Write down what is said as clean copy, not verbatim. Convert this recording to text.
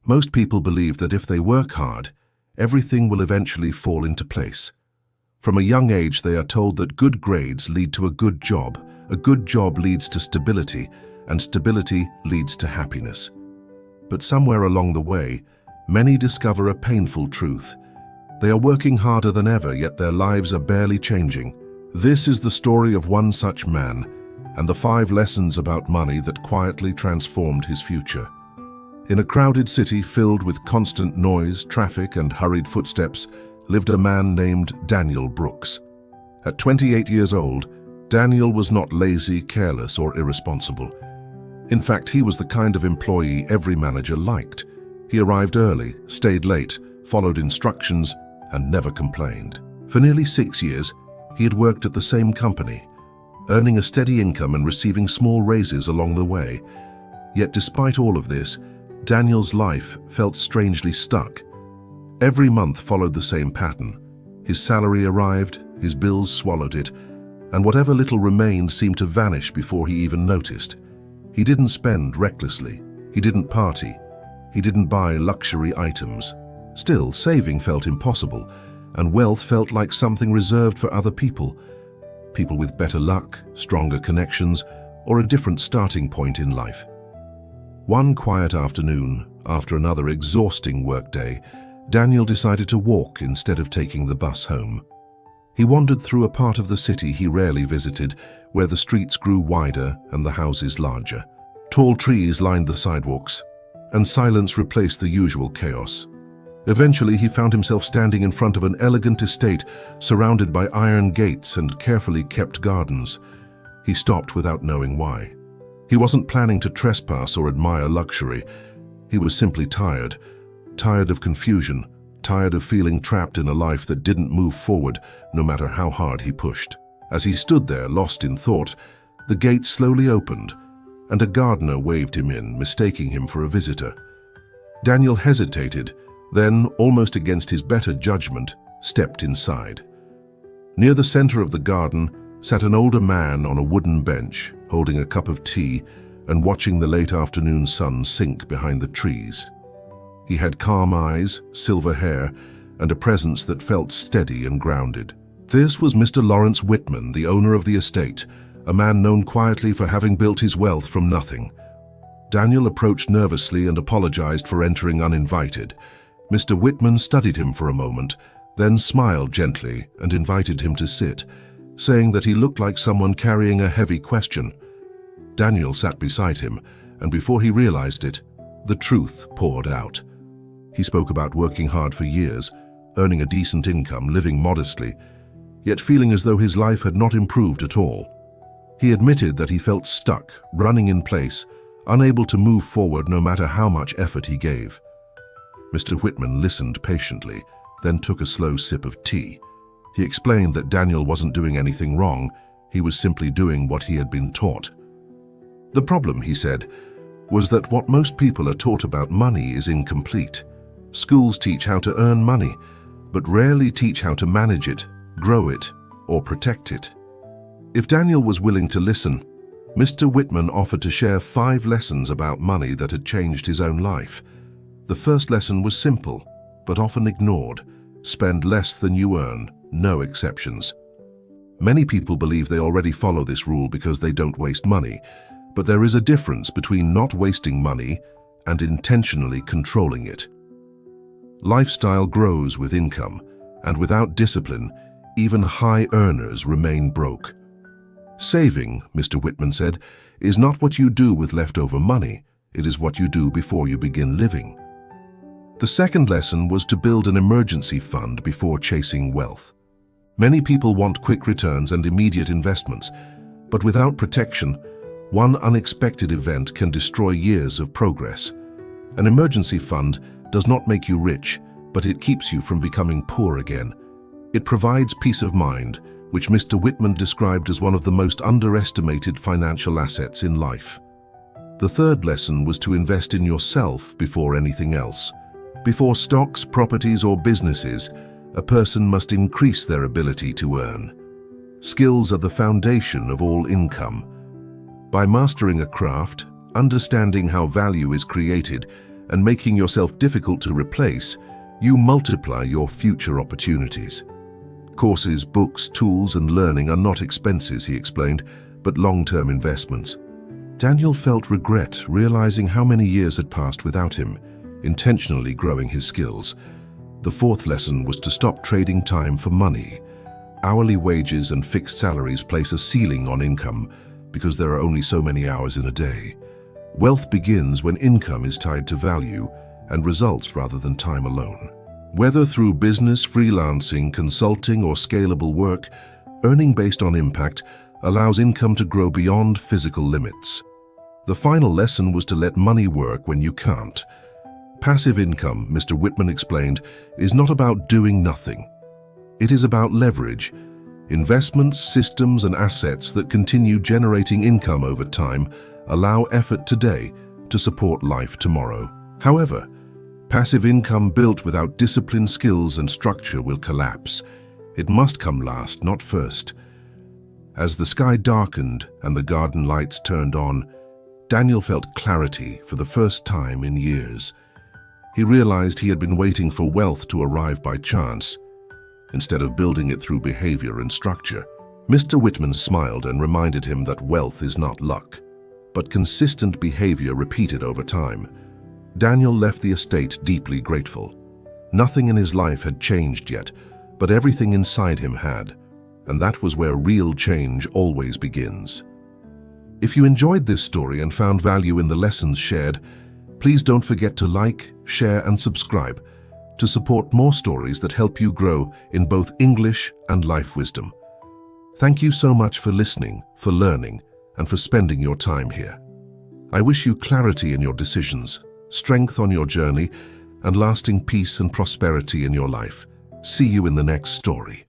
Most people believe that if they work hard, everything will eventually fall into place. From a young age, they are told that good grades lead to a good job leads to stability, and stability leads to happiness. But somewhere along the way, many discover a painful truth. They are working harder than ever, yet their lives are barely changing. This is the story of one such man, and the 5 lessons about money that quietly transformed his future. In a crowded city filled with constant noise, traffic, and hurried footsteps, lived a man named Daniel Brooks. At 28 years old, Daniel was not lazy, careless, or irresponsible. In fact, he was the kind of employee every manager liked. He arrived early, stayed late, followed instructions, and never complained. For nearly 6 years, he had worked at the same company, earning a steady income and receiving small raises along the way. Yet despite all of this, Daniel's life felt strangely stuck. Every month followed the same pattern. His salary arrived, his bills swallowed it, and whatever little remained seemed to vanish before he even noticed. He didn't spend recklessly, he didn't party, he didn't buy luxury items. Still, saving felt impossible, and wealth felt like something reserved for other people. People with better luck, stronger connections, or a different starting point in life. One quiet afternoon, after another exhausting workday, Daniel decided to walk instead of taking the bus home. He wandered through a part of the city he rarely visited, where the streets grew wider and the houses larger. Tall trees lined the sidewalks, and silence replaced the usual chaos. Eventually, he found himself standing in front of an elegant estate surrounded by iron gates and carefully kept gardens. He stopped without knowing why. He wasn't planning to trespass or admire luxury. He was simply tired. Tired of confusion, tired of feeling trapped in a life that didn't move forward no matter how hard he pushed. As he stood there, lost in thought, the gate slowly opened, and a gardener waved him in, mistaking him for a visitor. Daniel hesitated, then, almost against his better judgment, stepped inside. Near the center of the garden sat an older man on a wooden bench, holding a cup of tea and watching the late afternoon sun sink behind the trees. He had calm eyes, silver hair, and a presence that felt steady and grounded. This was Mr. Lawrence Whitman, the owner of the estate, a man known quietly for having built his wealth from nothing. Daniel approached nervously and apologized for entering uninvited. Mr. Whitman studied him for a moment, then smiled gently and invited him to sit, saying that he looked like someone carrying a heavy question. Daniel sat beside him, and before he realized it, the truth poured out. He spoke about working hard for years, earning a decent income, living modestly, yet feeling as though his life had not improved at all. He admitted that he felt stuck, running in place, unable to move forward no matter how much effort he gave. Mr. Whitman listened patiently, then took a slow sip of tea. He explained that Daniel wasn't doing anything wrong, he was simply doing what he had been taught. The problem, he said, was that what most people are taught about money is incomplete. Schools teach how to earn money, but rarely teach how to manage it, grow it, or protect it. If Daniel was willing to listen, Mr. Whitman offered to share 5 lessons about money that had changed his own life. The first lesson was simple, but often ignored. Spend less than you earn, no exceptions. Many people believe they already follow this rule because they don't waste money, but there is a difference between not wasting money and intentionally controlling it. Lifestyle grows with income, and without discipline, even high earners remain broke. Saving, Mr. Whitman said, is not what you do with leftover money, it is what you do before you begin living. The second lesson was to build an emergency fund before chasing wealth. Many people want quick returns and immediate investments, but without protection, one unexpected event can destroy years of progress. An emergency fund does not make you rich, but it keeps you from becoming poor again. It provides peace of mind, which Mr. Whitman described as one of the most underestimated financial assets in life. The third lesson was to invest in yourself before anything else. Before stocks, properties, or businesses, a person must increase their ability to earn. Skills are the foundation of all income. By mastering a craft, understanding how value is created, and making yourself difficult to replace, you multiply your future opportunities. Courses, books, tools, and learning are not expenses, he explained, but long-term investments. Daniel felt regret, realizing how many years had passed without him, intentionally growing his skills. The fourth lesson was to stop trading time for money. Hourly wages and fixed salaries place a ceiling on income because there are only so many hours in a day. Wealth begins when income is tied to value and results rather than time alone. Whether through business, freelancing, consulting, or scalable work, earning based on impact allows income to grow beyond physical limits. The final lesson was to let money work when you can't. Passive income, Mr. Whitman explained, is not about doing nothing. It is about leverage, investments, systems, and assets that continue generating income over time allow effort today to support life tomorrow. However, passive income built without discipline, skills, and structure will collapse. It must come last, not first. As the sky darkened and the garden lights turned on, Daniel felt clarity for the first time in years. He realized he had been waiting for wealth to arrive by chance, instead of building it through behavior and structure. Mr. Whitman smiled and reminded him that wealth is not luck, but consistent behavior repeated over time. Daniel left the estate deeply grateful. Nothing in his life had changed yet, but everything inside him had, and that was where real change always begins. If you enjoyed this story and found value in the lessons shared, please don't forget to like, share, and subscribe to support more stories that help you grow in both English and life wisdom. Thank you so much for listening, for learning, and for spending your time here. I wish you clarity in your decisions, strength on your journey, and lasting peace and prosperity in your life. See you in the next story.